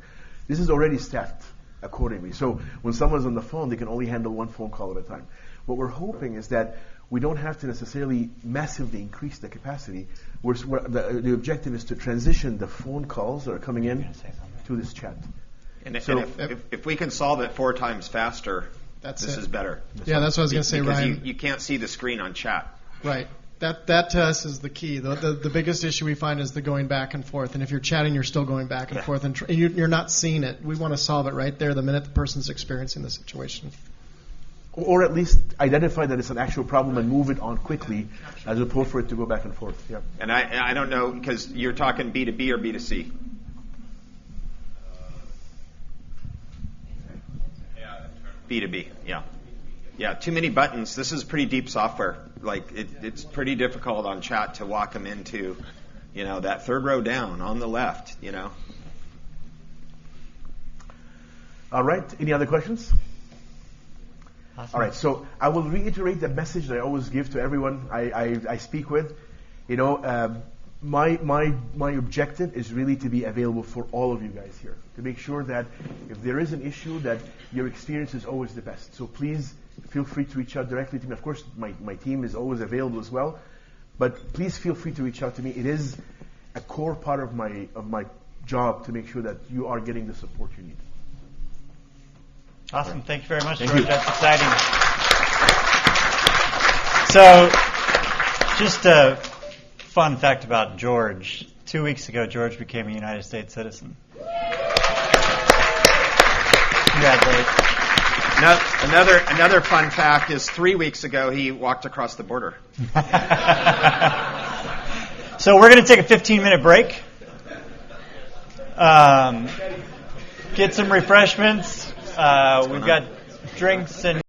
This is already staffed accordingly. So when someone's on the phone, they can only handle one phone call at a time. What we're hoping is that we don't have to necessarily massively increase the capacity. The objective is to transition the phone calls that are coming in to this chat. And if we can solve it 4 times faster, this is better. That's what I was going to say, Ryan. Because you can't see the screen on chat. Right. That to us is the key. The biggest issue we find is the going back and forth. And if you're chatting, you're still going back and forth, and you're not seeing it. We want to solve it right there the minute the person's experiencing the situation. Or at least identify that it's an actual problem and move it on quickly, as opposed for it to go back and forth. Yeah. And I don't know, because you're talking B2B or B2C? B2B, yeah. Yeah, too many buttons. This is pretty deep software. It's pretty difficult on chat to walk them into, that third row down on the left, All right. Any other questions? Awesome. All right. So I will reiterate the message that I always give to everyone I speak with. My objective is really to be available for all of you guys here, to make sure that if there is an issue, that your experience is always the best. So please feel free to reach out directly to me. Of course, my team is always available as well, but please feel free to reach out to me. It is a core part of my job to make sure that you are getting the support you need. Awesome. Thank you very much, Thank George. you. That's exciting. So, just a fun fact about George. 2 weeks ago, George became a United States citizen. Congratulations. Another fun fact is 3 weeks ago he walked across the border. So we're going to take a 15-minute break. Get some refreshments. We've got drinks and